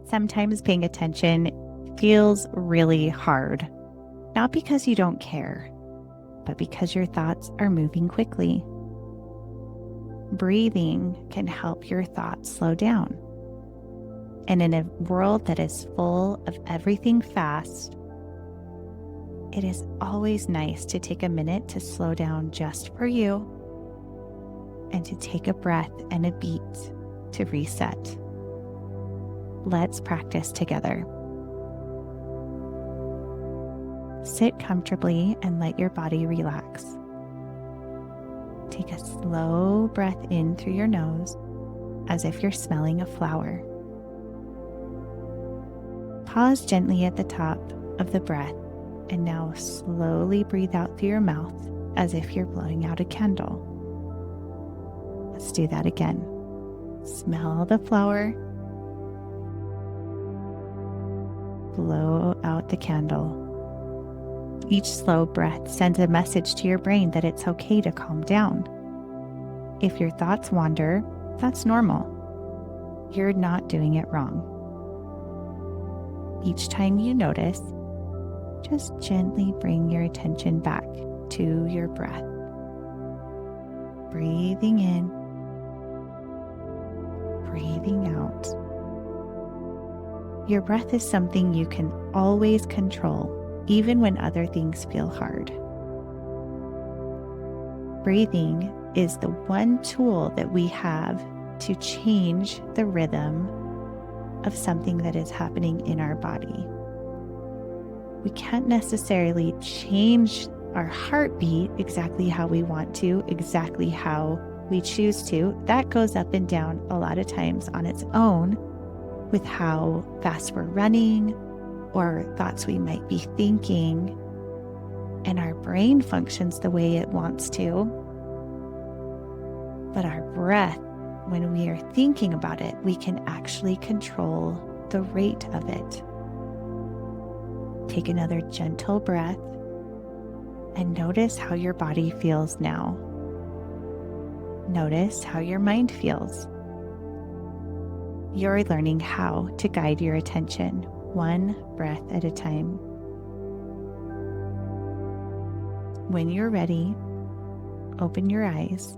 Sometimes paying attention feels really hard, not because you don't care, but because your thoughts are moving quickly. Breathing can help your thoughts slow down. And in a world that is full of everything fast, it is always nice to take a minute to slow down just for you and to take a breath and a beat to reset. Let's practice together. Sit comfortably and let your body relax. Take a slow breath in through your nose as if you're smelling a flower. Pause gently at the top of the breath and now slowly breathe out through your mouth as if you're blowing out a candle. Let's do that again. Smell the flower. Blow out the candle. Each slow breath sends a message to your brain that it's okay to calm down. If your thoughts wander, that's normal. You're not doing it wrong. Each time you notice, just gently bring your attention back to your breath. Breathing in, breathing out. Your breath is something you can always control, even when other things feel hard. Breathing is the one tool that we have to change the rhythm of something that is happening in our body. We can't necessarily change our heartbeat exactly how we want to, exactly how we choose to. That goes up and down a lot of times on its own with how fast we're running or thoughts we might be thinking, and our brain functions the way it wants to. But our breath, when we are thinking about it, we can actually control the rate of it. Take another gentle breath and notice how your body feels now. Notice how your mind feels. You're learning how to guide your attention one breath at a time. When you're ready, open your eyes.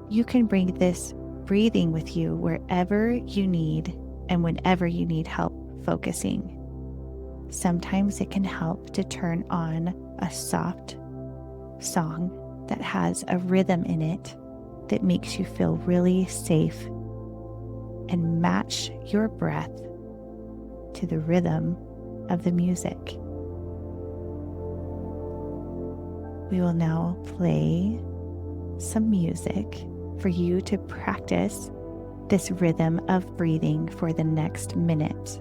You can bring this breathing with you wherever you need and whenever you need help focusing. Sometimes it can help to turn on a soft song that has a rhythm in it that makes you feel really safe and match your breath to the rhythm of the music. We will now play some music for you to practice this rhythm of breathing for the next minute.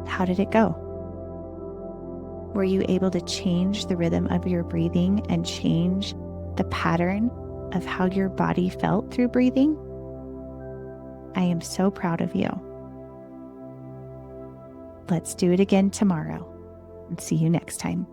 How did it go? Were you able to change the rhythm of your breathing and change the pattern of how your body felt through breathing? I am so proud of you. Let's do it again tomorrow and see you next time.